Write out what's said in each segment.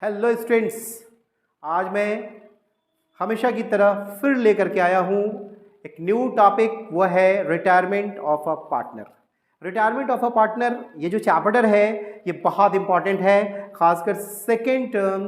Hello students, आज मैं हमेशा की तरह फिर लेकर के आया हूँ एक न्यू टॉपिक। वो है retirement of a partner. Retirement of a partner ये जो चैप्टर है ये बहुत इंपॉर्टेंट है, खासकर सेकेंड टर्म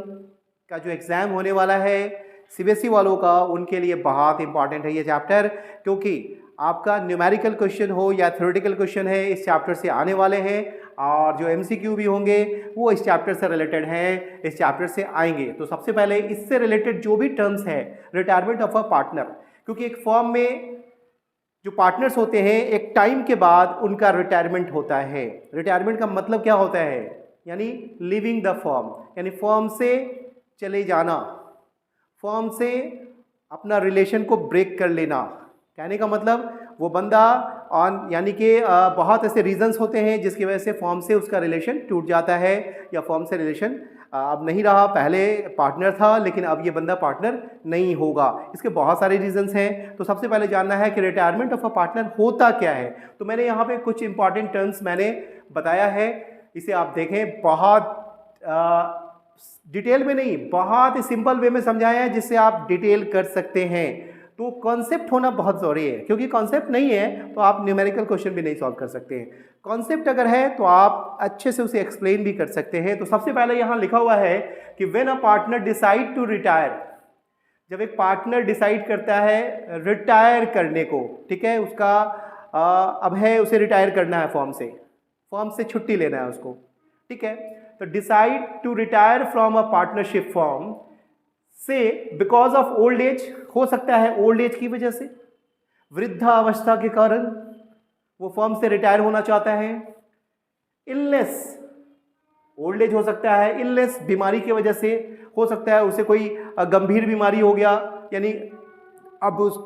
का जो एग्ज़ाम होने वाला है सीबीएसई वालों का, उनके लिए बहुत इंपॉर्टेंट है ये चैप्टर। क्योंकि आपका न्यूमेरिकल क्वेश्चन हो या थ्योरेटिकल क्वेश्चन है इस चैप्टर से आने वाले हैं, और जो एमसीक्यू भी होंगे वो इस चैप्टर से रिलेटेड हैं, इस चैप्टर से आएंगे। तो सबसे पहले इससे रिलेटेड जो भी टर्म्स है रिटायरमेंट ऑफ अ पार्टनर, क्योंकि एक फर्म में जो पार्टनर्स होते हैं एक टाइम के बाद उनका रिटायरमेंट होता है। रिटायरमेंट का मतलब क्या होता है? यानी लिविंग द फर्म, यानी फर्म से चले जाना, फर्म से अपना रिलेशन को ब्रेक कर लेना। कहने का मतलब वो बंदा ऑन यानी कि बहुत ऐसे रीजंस होते हैं जिसकी वजह से फर्म से उसका रिलेशन टूट जाता है, या फर्म से रिलेशन अब नहीं रहा, पहले पार्टनर था लेकिन अब ये बंदा पार्टनर नहीं होगा। इसके बहुत सारे रीजंस हैं। तो सबसे पहले जानना है कि रिटायरमेंट ऑफ अ पार्टनर होता क्या है। तो मैंने यहाँ पे कुछ इंपॉर्टेंट टर्म्स मैंने बताया है, इसे आप देखें। बहुत डिटेल में नहीं, बहुत ही सिंपल वे में समझाया है जिससे आप डिटेल कर सकते हैं। तो कॉन्सेप्ट होना बहुत ज़रूरी है, क्योंकि कॉन्सेप्ट नहीं है तो आप न्यूमेरिकल क्वेश्चन भी नहीं सॉल्व कर सकते हैं। कॉन्सेप्ट अगर है तो आप अच्छे से उसे एक्सप्लेन भी कर सकते हैं। तो सबसे पहले यहाँ लिखा हुआ है कि when a partner decide to retire, जब एक पार्टनर डिसाइड करता है रिटायर करने को, ठीक है, उसका अब है उसे रिटायर करना है, फर्म से छुट्टी लेना है उसको, ठीक है। तो decide to retire from a partnership firm से बिकॉज ऑफ ओल्ड एज, हो सकता है ओल्ड एज की वजह से, वृद्धावस्था के कारण वो फर्म से रिटायर होना चाहता है। इलनेस, ओल्ड एज हो सकता है, इलनेस बीमारी की वजह से हो सकता है, उसे कोई गंभीर बीमारी हो गया, यानी अब उस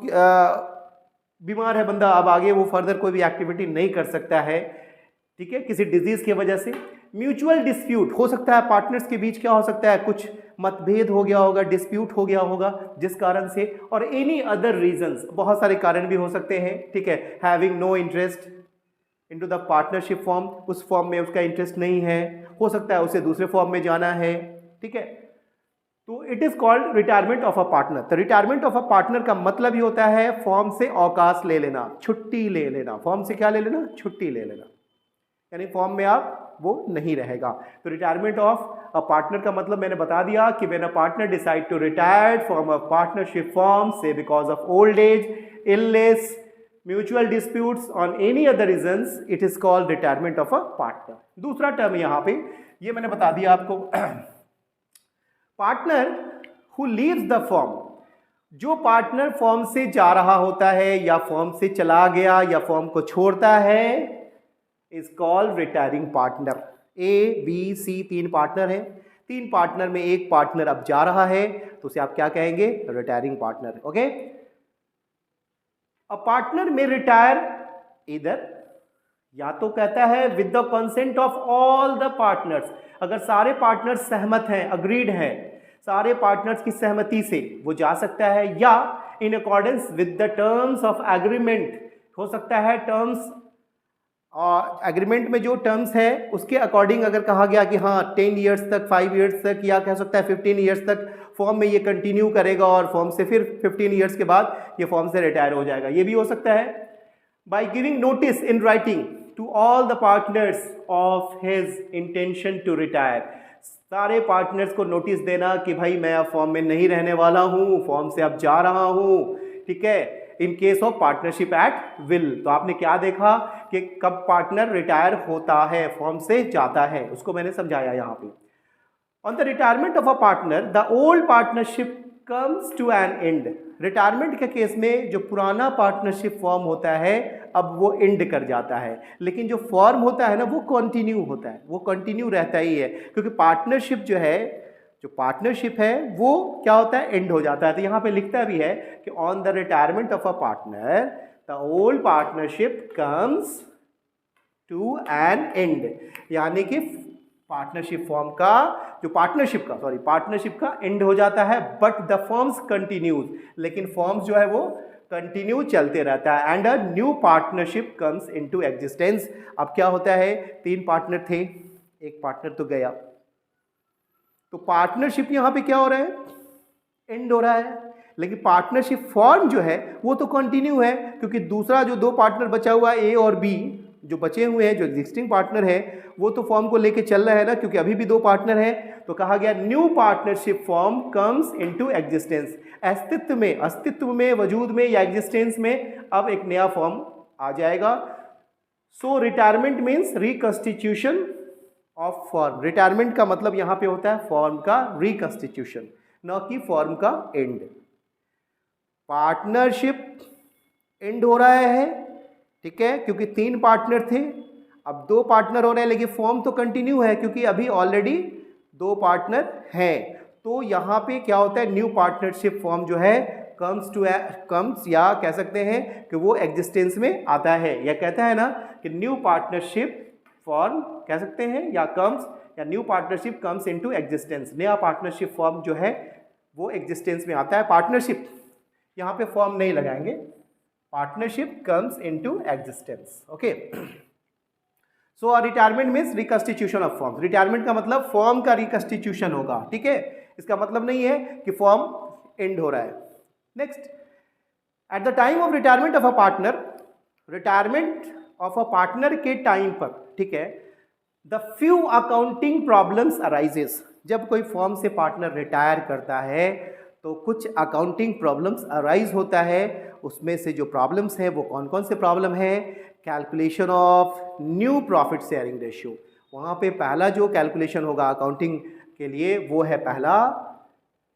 बीमार है बंदा, अब आगे वो फर्दर कोई भी एक्टिविटी नहीं कर सकता है, ठीक है, किसी डिजीज की वजह से। म्यूचुअल डिस्प्यूट, हो सकता है पार्टनर्स के बीच क्या हो सकता है, कुछ मतभेद हो गया होगा, डिस्प्यूट हो गया होगा जिस कारण से, और एनी अदर रीजंस, बहुत सारे कारण भी हो सकते हैं, ठीक है। Having no interest into the partnership form, उस फॉर्म में उसका इंटरेस्ट नहीं है, हो सकता है उसे दूसरे फॉर्म में जाना है, ठीक है। तो it is called retirement of a partner. तो रिटायरमेंट ऑफ अ पार्टनर का मतलब ही होता है फॉर्म से अवकाश ले लेना, छुट्टी ले लेना। फॉर्म से क्या ले लेना? छुट्टी ले लेना, यानी फॉर्म में आप वो नहीं रहेगा। तो रिटायरमेंट ऑफ अ पार्टनर का मतलब मैंने बता दिया कि when a partner decide to retire from a partnership form से because of old age, illness, mutual disputes on any other reasons, it is called retirement of a partner. दूसरा term यहाँ पे ये मैंने बता दिया आपको, partner who leaves the firm, जो पार्टनर फर्म से जा रहा होता है या फर्म से चला गया या फर्म को छोड़ता है, is called retiring partner. A B C तीन पार्टनर हैं, तीन पार्टनर में एक पार्टनर अब जा रहा है तो उसे आप क्या कहेंगे? Retiring partner. Okay. A partner में रिटायर इधर, या तो कहता है with the consent of all the partners, अगर सारे पार्टनर्स सहमत हैं, अग्रीड हैं, सारे पार्टनर्स की सहमति से वो जा सकता है, या in accordance with the terms of agreement, हो सकता है टर्म्स और एग्रीमेंट में जो टर्म्स है उसके अकॉर्डिंग अगर कहा गया कि हाँ 10 ईयर्स तक, 5 ईयर्स तक, या कह सकता है 15 ईयर्स तक फॉर्म में ये कंटिन्यू करेगा और फॉर्म से फिर 15 ईयर्स के बाद ये फॉर्म से रिटायर हो जाएगा, ये भी हो सकता है। By giving notice in writing to all the partners of his intention to retire, सारे पार्टनर्स को नोटिस देना कि भाई मैं अब फॉर्म में नहीं रहने वाला हूँ, फॉर्म से अब जा रहा हूँ, ठीक है। In case of partnership at will, तो आपने क्या देखा कि कब पार्टनर रिटायर होता है, फॉर्म से जाता है, उसको मैंने समझाया यहाँ पे। On the retirement of a partner the old partnership comes to an end, retirement के केस में जो पुराना पार्टनरशिप फॉर्म होता है अब वो एंड कर जाता है, लेकिन जो फॉर्म होता है ना वो कंटिन्यू होता है, वो कंटिन्यू रहता ही है, क्योंकि पार्टनरशिप जो है, जो पार्टनरशिप है वो क्या होता है? एंड हो जाता है। तो यहाँ पे लिखता भी है कि on the retirement of a partner the old partnership comes to an end, यानी कि पार्टनरशिप फॉर्म का जो पार्टनरशिप का एंड हो जाता है, बट द फॉर्म्स कंटिन्यूज, लेकिन फॉर्म्स जो है वो कंटिन्यू चलते रहता है, and a new partnership comes into existence. अब क्या होता है, तीन पार्टनर थे, एक पार्टनर तो गया, तो पार्टनरशिप यहाँ पे क्या हो रहा है, एंड हो रहा है, लेकिन पार्टनरशिप फॉर्म जो है वो तो कंटिन्यू है, क्योंकि दूसरा जो दो पार्टनर बचा हुआ है ए और बी, जो बचे हुए हैं जो एग्जिस्टिंग पार्टनर है वो तो फॉर्म को लेके चल रहा है ना, क्योंकि अभी भी दो पार्टनर है। तो कहा गया new partnership form comes into existence, अस्तित्व में वजूद में या एग्जिस्टेंस में अब एक नया फॉर्म आ जाएगा। So retirement means reconstitution of form. Retirement का मतलब यहां पे होता है फॉर्म का रिकंस्टिट्यूशन, न कि फॉर्म का एंड। पार्टनरशिप एंड हो रहा है, ठीक है, क्योंकि 3 पार्टनर थे, अब 2 पार्टनर हो रहे हैं, लेकिन फॉर्म तो कंटिन्यू है क्योंकि अभी ऑलरेडी 2 पार्टनर हैं। तो यहाँ पे क्या होता है, न्यू पार्टनरशिप फॉर्म जो है कम्स या कह सकते हैं कि वो एग्जिस्टेंस में आता है, या कहता है ना कि न्यू पार्टनरशिप फॉर्म कह सकते हैं या कम्स, या new partnership comes into existence. नया पार्टनरशिप फॉर्म जो है वो एग्जिस्टेंस में आता है। पार्टनरशिप यहाँ पे फॉर्म नहीं लगाएंगे, partnership comes into existence. Okay, so retirement means reconstitution of form. Retirement का मतलब फॉर्म का रिकंस्टिट्यूशन होगा, ठीक है, इसका मतलब नहीं है कि फॉर्म एंड हो रहा है। Next, eight the time of retirement of a partner, retirement of a partner के टाइम पर, ठीक है, the few accounting problems arises. जब कोई फॉर्म से पार्टनर रिटायर करता है तो कुछ अकाउंटिंग प्रॉब्लम्स अराइज होता है। उसमें से जो प्रॉब्लम्स हैं वो कौन कौन से प्रॉब्लम है, calculation of new profit sharing ratio. वहाँ पे पहला जो कैलकुलेशन होगा अकाउंटिंग के लिए वो है पहला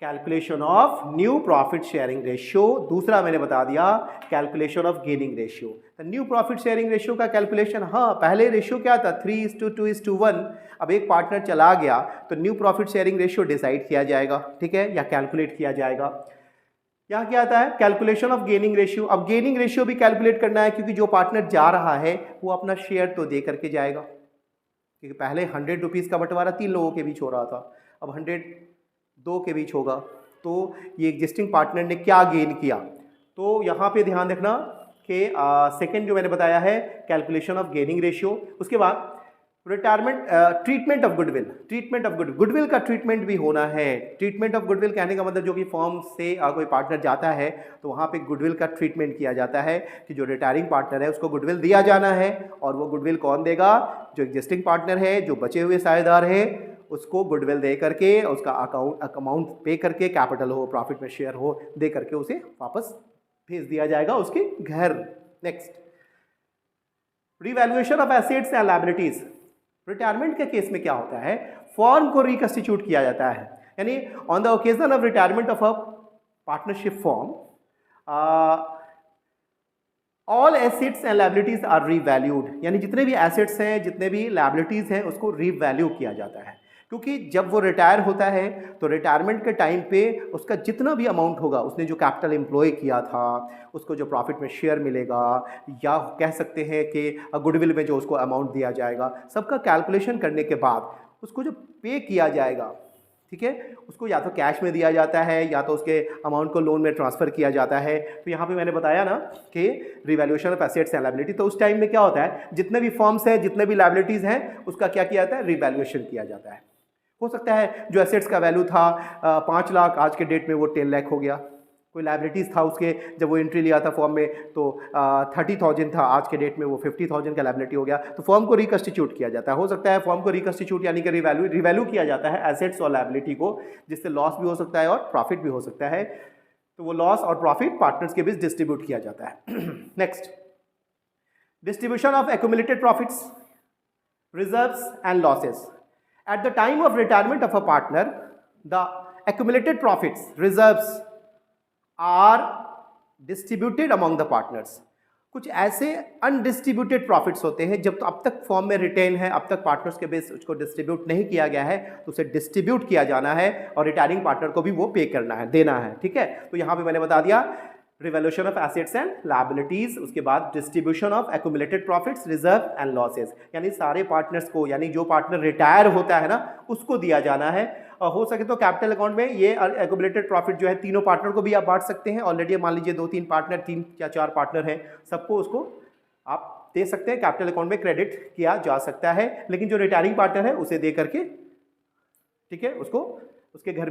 calculation of new profit sharing ratio. दूसरा मैंने बता दिया कैलकुलेशन ऑफ गेनिंग रेशियो। तो न्यू प्रॉफिट शेयरिंग रेशियो का कैलकुलेशन, हाँ पहले रेशियो क्या था 3:2:1, अब एक पार्टनर चला गया तो new profit sharing ratio decide किया जाएगा, ठीक है, या कैलकुलेट किया जाएगा। यहाँ क्या आता है कैलकुलेशन ऑफ गेनिंग रेशियो। अब गेनिंग रेशियो भी कैलकुलेट करना है क्योंकि जो पार्टनर जा रहा है वो अपना शेयर तो दे करके जाएगा, क्योंकि पहले 100 रुपीज़ का बंटवारा 3 लोगों के बीच हो रहा था, अब 100 2 के बीच होगा। तो ये एग्जिस्टिंग पार्टनर ने क्या गेन किया, तो यहाँ पे ध्यान रखना कि सेकंड जो मैंने बताया है कैलकुलेशन ऑफ गेनिंग रेशियो। उसके बाद retirement treatment of goodwill. Treatment of goodwill का ट्रीटमेंट भी होना है। ट्रीटमेंट ऑफ गुडविल कहने का मतलब जो कि फॉर्म से कोई पार्टनर जाता है तो वहाँ पे गुडविल का ट्रीटमेंट किया जाता है कि जो रिटायरिंग पार्टनर है उसको गुडविल दिया जाना है, और वो गुडविल कौन देगा, जो एग्जिस्टिंग पार्टनर है, जो बचे हुए साझेदार है उसको गुडविल दे करके उसका अमाउंट पे करके, कैपिटल हो प्रॉफिट में शेयर हो, दे करके उसे वापस भेज दिया जाएगा उसके घर। Next, revaluation of assets and liabilities. Retirement के केस में क्या होता है, फॉर्म को रिकंस्टिट्यूट किया जाता है, यानी on the occasion of retirement of a partnership form all assets and liabilities are revalued, यानी जितने भी एसेट्स हैं जितने भी लायबिलिटीज हैं उसको रीवैल्यू किया जाता है। क्योंकि जब वो रिटायर होता है तो रिटायरमेंट के टाइम पे उसका जितना भी अमाउंट होगा, उसने जो कैपिटल एम्प्लॉय किया था, उसको जो प्रॉफिट में शेयर मिलेगा, या कह सकते हैं कि गुडविल में जो उसको अमाउंट दिया जाएगा, सबका कैलकुलेशन करने के बाद उसको जो पे किया जाएगा, ठीक है, उसको या तो कैश में दिया जाता है या तो उसके अमाउंट को लोन में ट्रांसफ़र किया जाता है। तो यहाँ पे मैंने बताया ना कि revaluation of assets and liability, तो उस टाइम में क्या होता है, जितने भी फॉर्म्स हैं जितने भी लायबिलिटीज़ हैं उसका क्या किया जाता है, रिवैल्यूएशन किया जाता है। हो सकता है जो एसेट्स का वैल्यू था 5 लाख, आज के डेट में वो 10 लाख हो गया। कोई लायबिलिटीज़ था उसके, जब वो एंट्री लिया था फॉर्म में तो 30,000 था, आज के डेट में वो 50,000 का लायबिलिटी हो गया। तो फॉर्म को रिकंस्टिट्यूट किया जाता है। हो सकता है फॉर्म को रिकंस्टिट्यूट यानी कि रिवैल्यू किया जाता है एसेट्स और लायबिलिटी को, जिससे लॉस भी हो सकता है और प्रॉफिट भी हो सकता है। तो वो लॉस और प्रॉफिट पार्टनर्स के बीच डिस्ट्रीब्यूट किया जाता है। Next, distribution of accumulated profits, reserves and losses. At the time of retirement of a partner, the accumulated profits, reserves are distributed among the partners. कुछ ऐसे अनडिस्ट्रीब्यूटेड प्रॉफिट्स होते हैं जब तो अब तक फॉर्म में रिटेन है, अब तक पार्टनर्स के बेस उसको डिस्ट्रीब्यूट नहीं किया गया है, तो उसे डिस्ट्रीब्यूट किया जाना है और रिटायरिंग पार्टनर को भी वो पे करना है, देना है, ठीक है। तो यहाँ पे मैंने बता दिया revaluation of assets and liabilities, उसके बाद distribution of accumulated profits, reserve and losses, यानी सारे पार्टनर्स को, यानी जो पार्टनर रिटायर होता है ना उसको दिया जाना है। और हो सके तो कैपिटल अकाउंट में ये एक्यूमुलेटेड प्रॉफिट जो है तीनों पार्टनर को भी आप बांट सकते हैं। ऑलरेडी मान लीजिए 2-3 पार्टनर, 3 या 4 पार्टनर हैं, सबको उसको आप दे सकते हैं, कैपिटल अकाउंट में क्रेडिट किया जा सकता है। लेकिन जो रिटायरिंग पार्टनर है उसे दे करके ठीक है, उसको उसे घर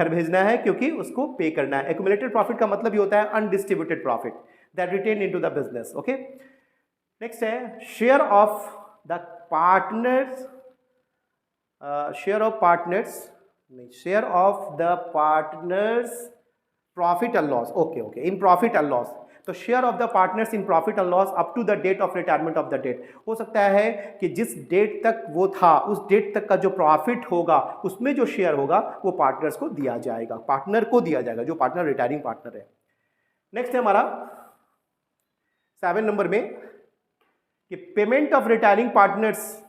भेजना है क्योंकि उसको पे करना है। एक्यूमुलेटेड प्रॉफिट का मतलब ये होता है undistributed profit that retain into the business. Okay, next है share of the partners, share of the partners profit and loss. Okay, in profit and loss, तो share of the partners in profit and loss up to the date of retirement of the date. हो सकता है कि जिस date तक वो था उस डेट तक का जो प्रॉफिट होगा उसमें जो शेयर होगा वो पार्टनर्स को दिया जाएगा, पार्टनर को दिया जाएगा, जो पार्टनर रिटायरिंग पार्टनर है। नेक्स्ट है हमारा 7 नंबर में कि payment of retiring partners,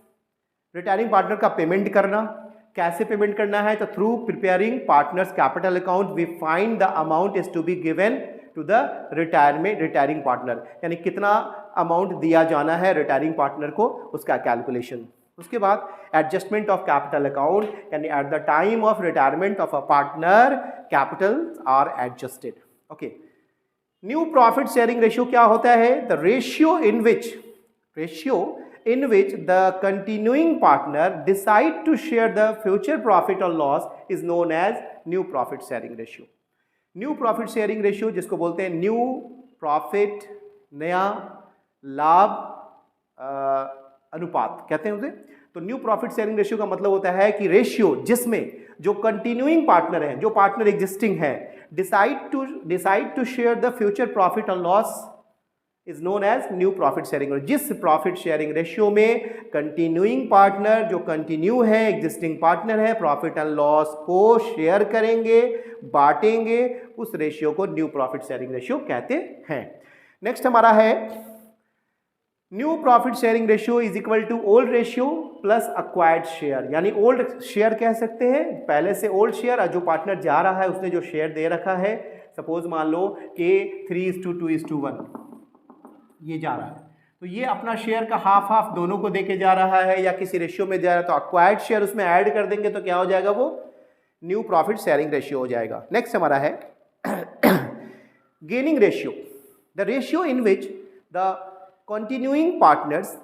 retiring partner का पेमेंट करना। कैसे पेमेंट करना है? तो through preparing partners capital account we find the amount is to be given to the retiring partner, यानी कितना अमाउंट दिया जाना है रिटायरिंग पार्टनर को, उसका कैलकुलेशन। उसके बाद एडजस्टमेंट ऑफ कैपिटल अकाउंट, यानी at the time of retirement of a partner capital are adjusted. Okay, new profit sharing ratio क्या होता है? The ratio in which the continuing partner decide to share the future profit और loss is known as new profit sharing ratio. New profit sharing ratio जिसको बोलते हैं new profit, नया लाभ अनुपात कहते हैं उसे। तो न्यू प्रॉफिट शेयरिंग रेशियो का मतलब होता है कि रेशियो जिसमें जो कंटिन्यूइंग पार्टनर है, जो पार्टनर एग्जिस्टिंग है, decide to share the future profit और loss is known as new profit sharing. जिस प्रॉफिट शेयरिंग रेशियो में कंटिन्यूइंग पार्टनर, जो कंटिन्यू है, एग्जिस्टिंग पार्टनर है, प्रॉफिट एंड लॉस को शेयर करेंगे, बांटेंगे, उस रेशियो को न्यू प्रॉफिट शेयरिंग रेशियो कहते हैं। नेक्स्ट हमारा है new profit sharing ratio is equal to old ratio plus acquired share, यानी ओल्ड शेयर कह सकते हैं, पहले से ओल्ड शेयर, और जो पार्टनर जा रहा है उसने जो शेयर दे रखा है, सपोज मान लो कि 3:2:1 ये जा रहा है, तो ये अपना शेयर का हाफ दोनों को देके जा रहा है या किसी रेशियो में जा रहा है, तो अक्वायर्ड शेयर उसमें ऐड कर देंगे तो क्या हो जाएगा? वो न्यू प्रॉफिट शेयरिंग रेशियो हो जाएगा। नेक्स्ट हमारा है gaining ratio, the ratio in which the continuing partners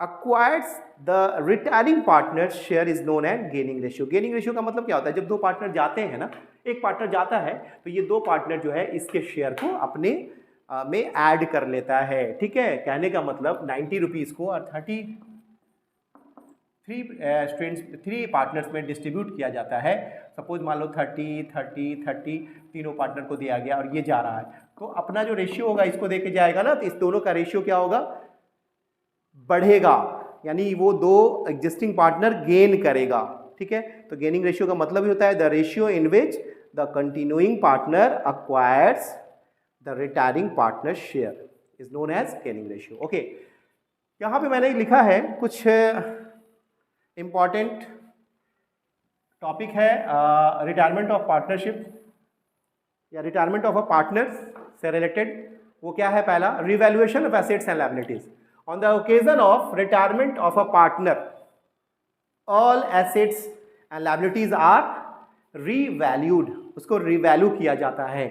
acquires the retiring partners share is known as gaining ratio। Gaining ratio का मतलब क्या होता है? जब दो पार्टनर जाते हैं ना, एक पार्टनर जाता है तो ये दो पार्टनर जो है इसके शेयर को अपने में ऐड कर लेता है। ठीक है, कहने का मतलब 90 रुपीज़ को और 3 पार्टनर्स में डिस्ट्रीब्यूट किया जाता है। सपोज मान लो 30 तीनों पार्टनर को दिया गया और ये जा रहा है, तो अपना जो रेशियो होगा इसको देके जाएगा ना, तो इस दोनों का रेशियो क्या होगा? बढ़ेगा, यानी वो दो एग्जिस्टिंग पार्टनर गेन करेगा। ठीक है, तो गेनिंग रेशियो का मतलब ही होता है the ratio in which the continuing partner acquires the retiring partner share is known as gaining ratio. Okay, यहाँ पे मैंने लिखा है कुछ इंपॉर्टेंट टॉपिक है रिटायरमेंट ऑफ पार्टनरशिप या रिटायरमेंट ऑफ अ पार्टनर से रिलेटेड। वो क्या है? पहला, revaluation of assets and liabilities. On the occasion of retirement of a partner, all assets and liabilities are revalued। उसको रिवैल्यू किया जाता है।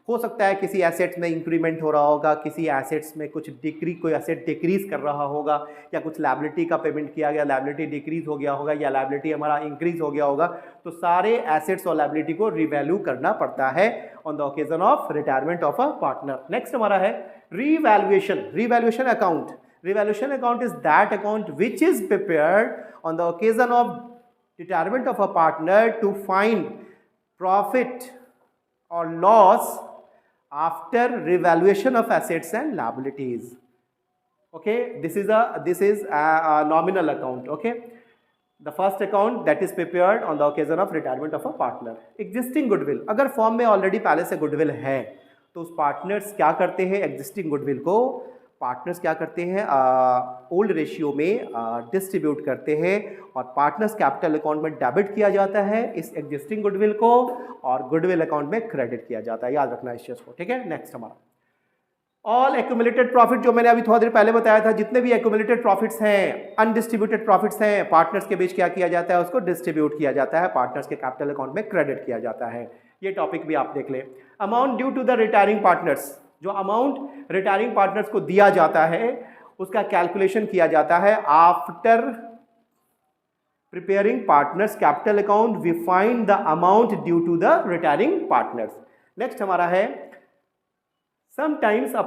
हो सकता है किसी एसेट्स में इंक्रीमेंट हो रहा होगा, किसी एसेट्स में कोई एसेट डिक्रीज कर रहा होगा, या कुछ लायबिलिटी का पेमेंट किया गया, लायबिलिटी डिक्रीज हो गया होगा, या लायबिलिटी हमारा इंक्रीज हो गया होगा, तो सारे एसेट्स और लायबिलिटी को रिवैल्यू करना पड़ता है on the occasion of retirement of a partner. Next हमारा है revaluation account. Revaluation account is that account which is prepared on the occasion of retirement of a partner to find profit or loss after revaluation of assets and liabilities. Okay, this is a nominal account. Okay, the first account that is prepared on the occasion of retirement of a partner. Existing goodwill, अगर form में already पहले से goodwill है तो उस partners क्या करते हैं? एग्जिस्टिंग गुडविल को पार्टनर्स क्या करते हैं? ओल्ड रेशियो में डिस्ट्रीब्यूट करते हैं और पार्टनर्स कैपिटल अकाउंट में डेबिट किया जाता है इस एग्जिस्टिंग गुडविल को, और गुडविल अकाउंट में क्रेडिट किया जाता है। याद रखना इस चीज़ को। ठीक है, नेक्स्ट हमारा ऑल एक्यूमुलेटेड प्रॉफिट, जो मैंने अभी थोड़ी देर पहले बताया था, जितने भी एक्यूमुलेटेड प्रॉफिट्स हैं, अनडिस्ट्रीब्यूटेड प्रॉफिट्स हैं, पार्टनर्स के बीच क्या किया जाता है? उसको डिस्ट्रीब्यूट किया जाता है, पार्टनर्स के कैपिटल अकाउंट में क्रेडिट किया जाता है। ये टॉपिक भी आप देख लें। Amount due to the retiring partners, जो अमाउंट रिटायरिंग पार्टनर्स को दिया जाता है उसका कैलकुलेशन किया जाता है after preparing partners capital account, we find the amount due to the retiring partners. Next हमारा है sometimes a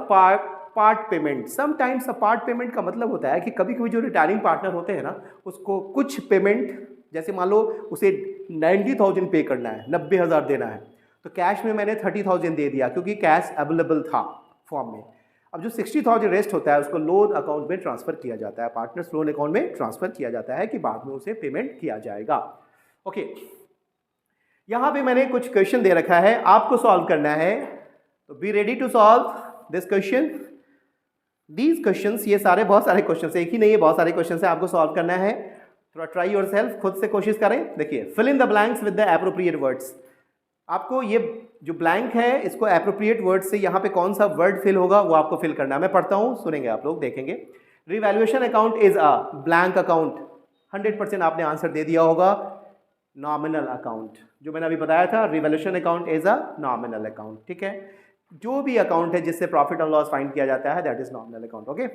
part payment. Sometimes a part payment का मतलब होता है कि कभी कभी जो रिटायरिंग पार्टनर होते हैं ना, उसको कुछ पेमेंट, जैसे मान लो उसे 90,000 पे करना है, 90,000 देना है, तो कैश में मैंने 30,000 दे दिया क्योंकि कैश अवेलेबल था फॉर्म में। अब जो 60,000 रेस्ट होता है उसको लोन अकाउंट में ट्रांसफर किया जाता है, पार्टनर्स लोन अकाउंट में ट्रांसफर किया जाता है कि बाद में उसे पेमेंट किया जाएगा। ओके, यहाँ पे मैंने कुछ क्वेश्चन दे रखा है, आपको सॉल्व करना है, तो be ready to solve this question. These questions, ये सारे बहुत सारे क्वेश्चंस, एक ही नहीं है, बहुत सारे क्वेश्चंस है, आपको सॉल्व करना है। थोड़ा ट्राई योरसेल्फ, खुद से कोशिश करें। देखिए, fill in the blanks with the appropriate words. आपको ये जो ब्लैंक है इसको एप्रोप्रिएट वर्ड से यहाँ पे कौन सा वर्ड फिल होगा वो आपको फिल करना है। मैं पढ़ता हूँ, सुनेंगे आप लोग, देखेंगे। Revaluation account is a blank account, 100% आपने आंसर दे दिया होगा। नॉमिनल अकाउंट, जो मैंने अभी बताया था, revaluation account is a nominal account, ठीक है। जो भी अकाउंट है जिससे प्रॉफिट और लॉस फाइंड किया जाता है, that is nominal account. Okay,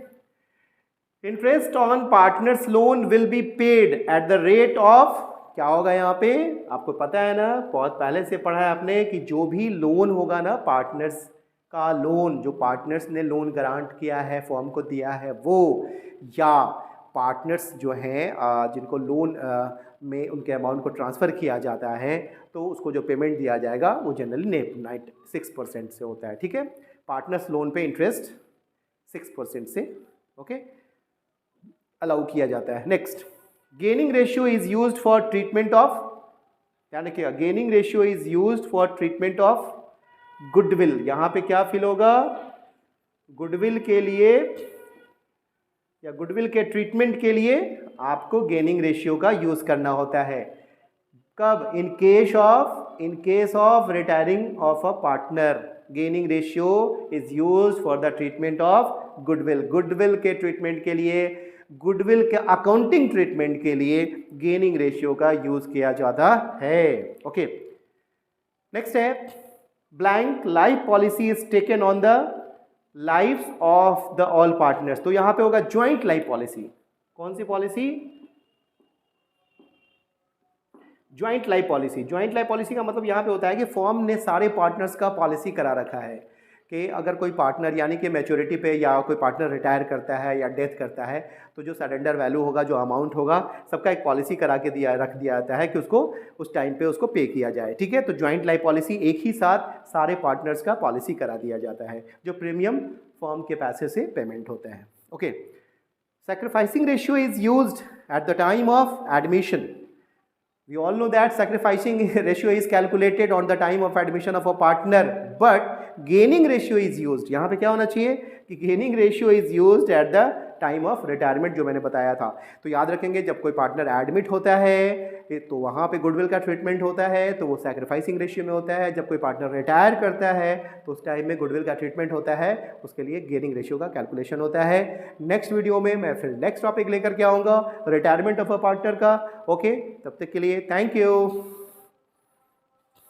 interest on partners loan will be paid at the rate of, क्या होगा यहाँ पे, आपको पता है ना, बहुत पहले से पढ़ा है आपने कि जो भी लोन होगा ना, पार्टनर्स का लोन, जो पार्टनर्स ने लोन ग्रांट किया है, फॉर्म को दिया है वो, या पार्टनर्स जो हैं जिनको लोन में उनके अमाउंट को ट्रांसफ़र किया जाता है, तो उसको जो पेमेंट दिया जाएगा वो जनरली 6% से होता है, ठीक है। पार्टनर्स लोन पे इंटरेस्ट 6% से, ओके, अलाउ किया जाता है। Next, gaining ratio is used for treatment of, ध्यान रखिएगा, gaining ratio is used for treatment of goodwill. यहाँ पे क्या फिल होगा, गुडविल के लिए या गुडविल के ट्रीटमेंट के लिए आपको गेनिंग रेशियो का यूज करना होता है। कब, in case of retiring of a partner, gaining ratio is used for the treatment of goodwill. Goodwill के ट्रीटमेंट के लिए, गुडविल के अकाउंटिंग ट्रीटमेंट के लिए गेनिंग रेशियो का यूज किया जाता है। ओके, नेक्स्ट है blank life policy is taken on the lifes of the all partners. तो यहां पे होगा ज्वाइंट लाइफ पॉलिसी। कौन सी policy, joint life policy. Joint life policy का मतलब यहां पे होता है कि फर्म ने सारे पार्टनर्स का पॉलिसी करा रखा है कि अगर कोई पार्टनर यानी कि मैच्योरिटी पे या कोई पार्टनर रिटायर करता है या डेथ करता है, तो जो सरेंडर वैल्यू होगा, जो अमाउंट होगा, सबका एक पॉलिसी करा के रख दिया जाता है कि उसको उस टाइम पे उसको पे किया जाए, ठीक है। तो ज्वाइंट लाइफ पॉलिसी एक ही साथ सारे पार्टनर्स का पॉलिसी करा दिया जाता है, जो प्रीमियम फर्म के पैसे से पेमेंट होता है। Okay, sacrificing ratio is used eight the time of admission. We all know that sacrificing ratio is calculated on the time of admission of a partner, but gaining ratio is used. यहाँ पे क्या होना चाहिए कि gaining ratio is used at the time of retirement, जो मैंने बताया था। तो याद रखेंगे, जब कोई पार्टनर एडमिट होता है तो वहाँ पे गुडविल का ट्रीटमेंट होता है, तो वो सैक्रिफाइसिंग रेशियो में होता है। जब कोई पार्टनर रिटायर करता है तो उस टाइम में गुडविल का ट्रीटमेंट होता है, उसके लिए गेनिंग रेशियो का कैलकुलेशन होता है। नेक्स्ट वीडियो में मैं फिर नेक्स्ट टॉपिक लेकर के आऊँगा, रिटायरमेंट ऑफ अ पार्टनर का। ओके, तब तक के लिए थैंक यू।